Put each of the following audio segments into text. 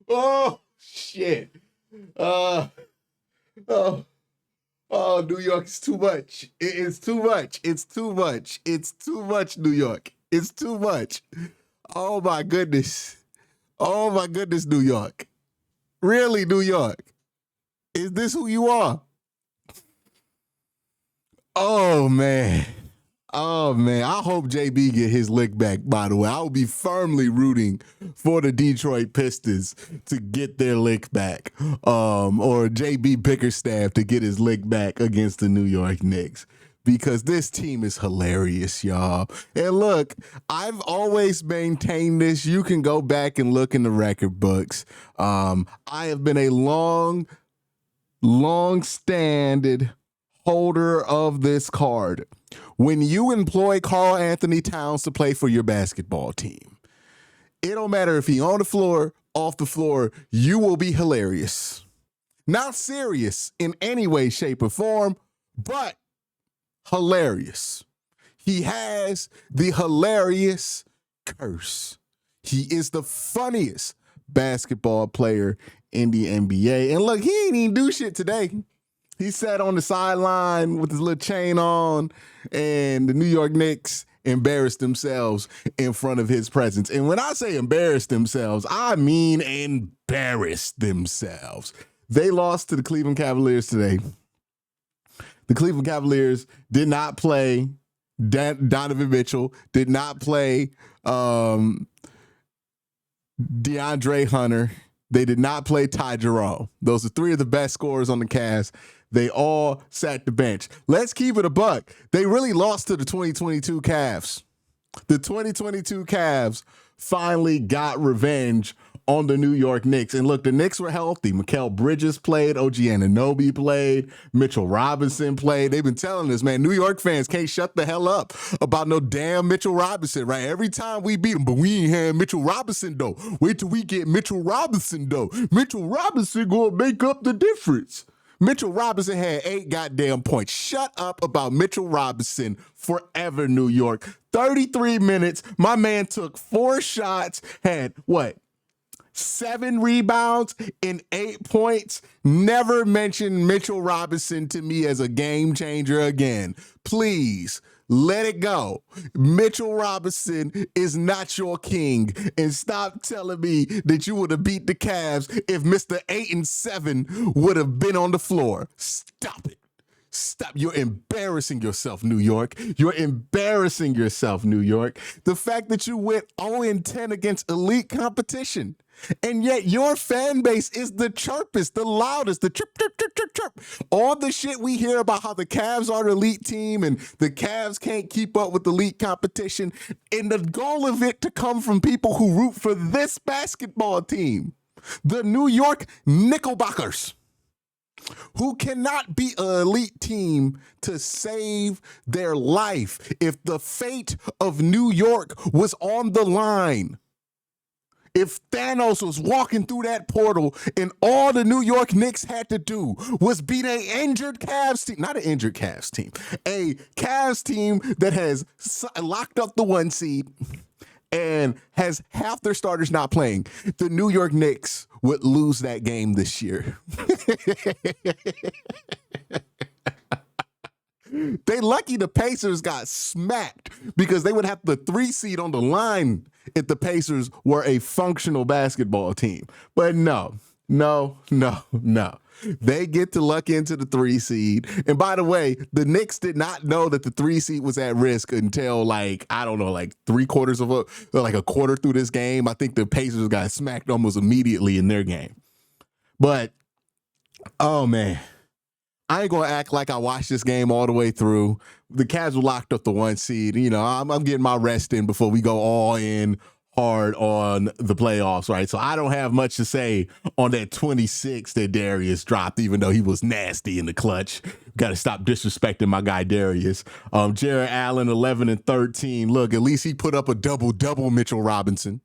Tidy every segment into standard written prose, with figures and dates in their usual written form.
Oh shit. Uh oh. Oh, New York is too much. It is too much. It's too much. It's too much, New York. It's too much. Oh my goodness. Oh my goodness, New York. Really, New York? Is this who you are? Oh man. Oh man. I hope JB get his lick back, by the way. I will be firmly rooting for the Detroit Pistons to get their lick back. Or JB Bickerstaff to get his lick back against the New York Knicks. Because this team is hilarious, y'all. And look, I've always maintained this. You can go back and look in the record books. I have been a long-standing holder of this card. When you employ Karl-Anthony Towns to play for your basketball team, it don't matter if he's on the floor, off the floor, you will be hilarious. Not serious in any way, shape, or form, but hilarious. He has the hilarious curse. He is the funniest basketball player in the NBA. And look, he ain't even do shit today. He sat on the sideline with his little chain on, and the New York Knicks embarrassed themselves in front of his presence. And when I say embarrassed themselves, I mean embarrassed themselves. They lost to the Cleveland Cavaliers today. The Cleveland Cavaliers did not play Donovan Mitchell, did not play DeAndre Hunter. They did not play Ty Jerome. Those are three of the best scorers on the Cavs. They all sat the bench. Let's keep it a buck. They really lost to the 2022 Cavs. The 2022 Cavs finally got revenge on the New York Knicks. And look, the Knicks were healthy. Mikal Bridges played. OG Anunoby played. Mitchell Robinson played. They've been telling us, man, New York fans can't shut the hell up about no damn Mitchell Robinson, right? Every time we beat him, but we ain't had Mitchell Robinson, though. Wait till we get Mitchell Robinson, though. Mitchell Robinson gonna make up the difference. Mitchell Robinson had 8 goddamn points. Shut up about Mitchell Robinson forever, New York. 33 minutes. My man took 4 shots, had what? 7 rebounds and 8 points. Never mention Mitchell Robinson to me as a game changer again. Please let it go. Mitchell Robinson is not your king. And stop telling me that you would have beat the Cavs if Mr. 8-7 would have been on the floor. Stop it. Stop. You're embarrassing yourself, New York. You're embarrassing yourself, New York. The fact that you went 0-10 against elite competition, and yet your fan base is the chirpest, the loudest, the chirp, chirp, chirp, chirp, chirp. All the shit we hear about how the Cavs are an elite team and the Cavs can't keep up with elite competition, and the goal of it to come from people who root for this basketball team, the New York Knickerbockers, who cannot be an elite team to save their life if the fate of New York was on the line. If Thanos was walking through that portal and all the New York Knicks had to do was beat an injured Cavs team, not an injured Cavs team, a Cavs team that has locked up the 1 seed and has half their starters not playing, the New York Knicks would lose that game this year. They lucky the Pacers got smacked because they would have the 3 seed on the line if the Pacers were a functional basketball team. But no. They get to luck into the 3 seed. And by the way, the Knicks did not know that the 3 seed was at risk until like a quarter through this game. I think the Pacers got smacked almost immediately in their game. But, oh man, I ain't gonna act like I watched this game all the way through. The Cavs were locked up the 1 seed. You know, I'm getting my rest in before we go all in hard on the playoffs, right? So I don't have much to say on that 26 that Darius dropped, even though he was nasty in the clutch. Got to stop disrespecting my guy Darius. Jared Allen, 11 and 13. Look, at least he put up a double-double, Mitchell Robinson.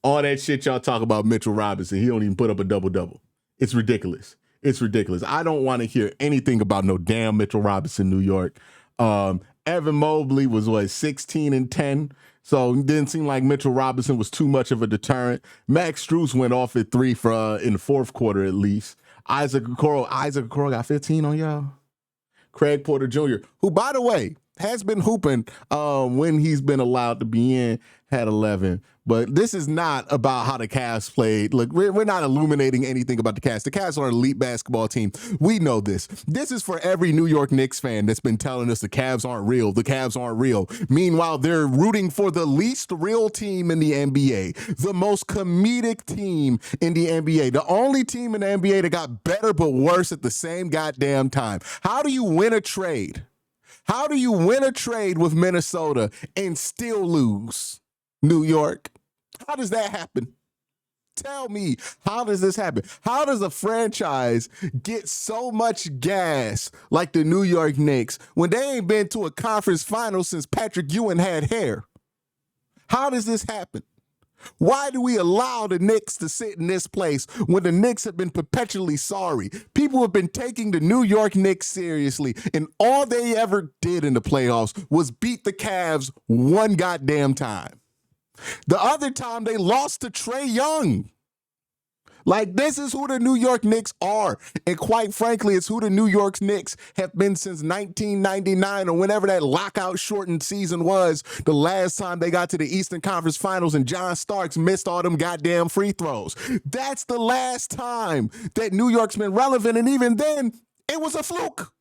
All that shit y'all talk about Mitchell Robinson, he don't even put up a double-double. It's ridiculous. It's ridiculous. I don't want to hear anything about no damn Mitchell Robinson, New York. Evan Mobley was 16-10. So it didn't seem like Mitchell Robinson was too much of a deterrent. Max Strus went off at 3 for in the fourth quarter at least. Isaac Okoro got 15 on y'all. Craig Porter Jr., who, by the way, has been hooping when he's been allowed to be in, had 11. But this is not about how the Cavs played. Look, we're not illuminating anything about the Cavs. The Cavs are an elite basketball team. We know this. This is for every New York Knicks fan that's been telling us the Cavs aren't real. The Cavs aren't real. Meanwhile, they're rooting for the least real team in the NBA, the most comedic team in the NBA, the only team in the NBA that got better but worse at the same goddamn time. How do you win a trade? How do you win a trade with Minnesota and still lose? New York. How does that happen? Tell me, how does this happen? How does a franchise get so much gas like the New York Knicks when they ain't been to a conference final since Patrick Ewing had hair? How does this happen? Why do we allow the Knicks to sit in this place when the Knicks have been perpetually sorry? People have been taking the New York Knicks seriously, and all they ever did in the playoffs was beat the Cavs one goddamn time. The other time they lost to Trae Young. Like, this is who the New York Knicks are. And quite frankly, it's who the New York Knicks have been since 1999 or whenever that lockout shortened season was, the last time they got to the Eastern Conference Finals and John Starks missed all them goddamn free throws. That's the last time that New York's been relevant. And even then, it was a fluke.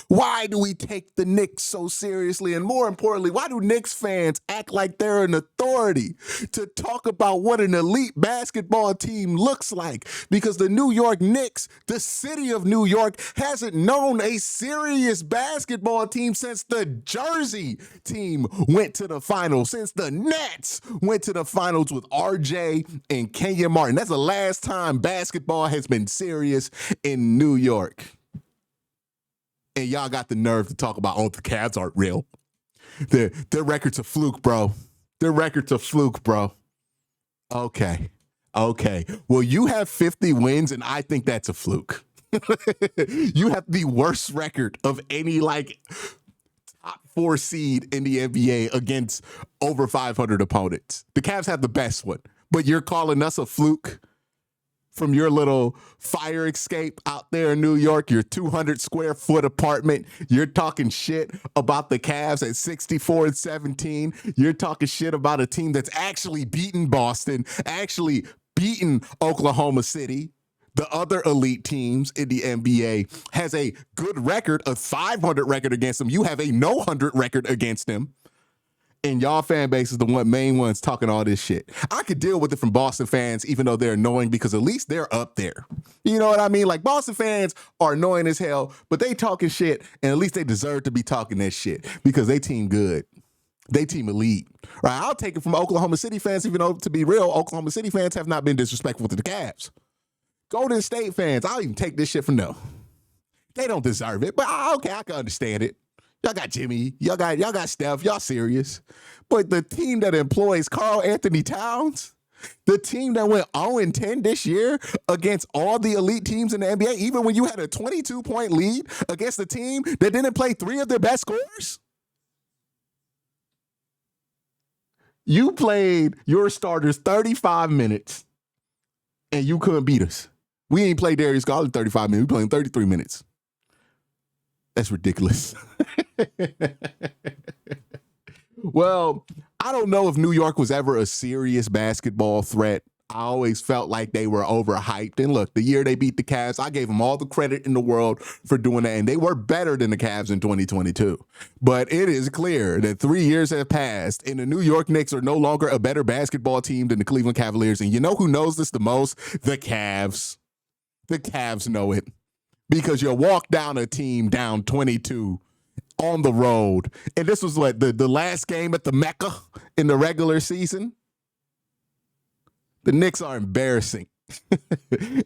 Why do we take the Knicks so seriously? And more importantly, why do Knicks fans act like they're an authority to talk about what an elite basketball team looks like? Because the New York Knicks, the city of New York, hasn't known a serious basketball team since the Jersey team went to the finals, since the Nets went to the finals with RJ and Kenyon Martin. That's the last time basketball has been serious in New York. And y'all got the nerve to talk about, oh, the Cavs aren't real. Their record's a fluke, bro. Their record's a fluke, bro. Okay. Well, you have 50 wins, and I think that's a fluke. You have the worst record of any, top 4 seed in the NBA against over 500 opponents. The Cavs have the best one, but you're calling us a fluke? From your little fire escape out there in New York, your 200 square foot apartment, you're talking shit about the Cavs at 64-17. You're talking shit about a team that's actually beaten Boston, actually beaten Oklahoma City. The other elite teams in the NBA has a good record, a 500 record against them. You have a no 100 record against them. And y'all fan base is the main ones talking all this shit. I could deal with it from Boston fans, even though they're annoying, because at least they're up there. You know what I mean? Like, Boston fans are annoying as hell, but they talking shit, and at least they deserve to be talking that shit because they team good. They team elite. Right? I'll take it from Oklahoma City fans, even though, to be real, Oklahoma City fans have not been disrespectful to the Cavs. Golden State fans, I'll even take this shit from them. They don't deserve it, but okay, I can understand it. Y'all got Jimmy. Y'all got Steph. Y'all serious. But the team that employs Karl-Anthony Towns, the team that went 0-10 this year against all the elite teams in the NBA, even when you had a 22-point lead against a team that didn't play 3 of their best scorers, you played your starters 35 minutes and you couldn't beat us. We ain't played Darius Garland 35 minutes. We played him 33 minutes. That's ridiculous. Well, I don't know if New York was ever a serious basketball threat. I always felt like they were overhyped. And look, the year they beat the Cavs, I gave them all the credit in the world for doing that. And they were better than the Cavs in 2022. But it is clear that 3 years have passed and the New York Knicks are no longer a better basketball team than the Cleveland Cavaliers. And you know who knows this the most? The Cavs. The Cavs know it. Because you walk down a team down 22 on the road. And this was what, the last game at the Mecca in the regular season? The Knicks are embarrassing.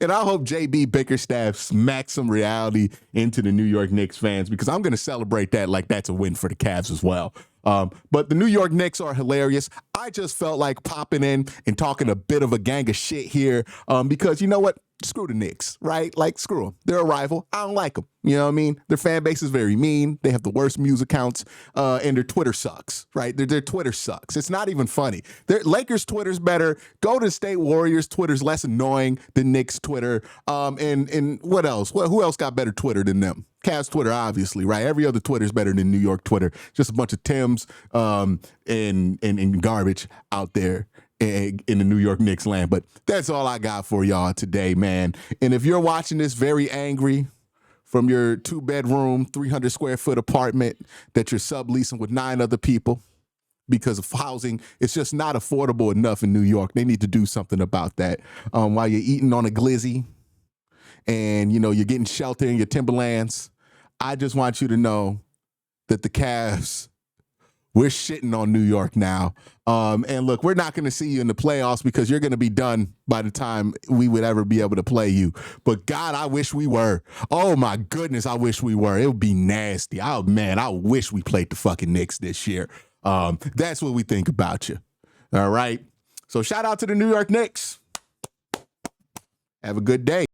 And I hope JB Bickerstaff smacks some reality into the New York Knicks fans, because I'm going to celebrate that like that's a win for the Cavs as well. But the New York Knicks are hilarious. I just felt like popping in and talking a bit of a gang of shit here because you know what? screw the Knicks, right? Like, screw them. They're a rival. I don't like them. You know what I mean? Their fan base is very mean. They have the worst music accounts, and their Twitter sucks, right? Their Twitter sucks. It's not even funny. Their Lakers Twitter's better. Golden State Warriors Twitter's less annoying than Knicks Twitter. And what else? Who else got better Twitter than them? Cavs Twitter, obviously, right? Every other Twitter's better than New York Twitter. Just a bunch of Tims and garbage out there in the New York Knicks land. But that's all I got for y'all today, man. And if you're watching this very angry from your 2-bedroom, 300 square foot apartment that you're subleasing with 9 other people because of housing, it's just not affordable enough in New York. They need to do something about that. While you're eating on a glizzy and, you know, you're getting shelter in your Timberlands, I just want you to know that the Cavs, we're shitting on New York now. And look, we're not going to see you in the playoffs because you're going to be done by the time we would ever be able to play you. But God, I wish we were. Oh my goodness, I wish we were. It would be nasty. Oh man, I wish we played the fucking Knicks this year. That's what we think about you. All right. So shout out to the New York Knicks. Have a good day.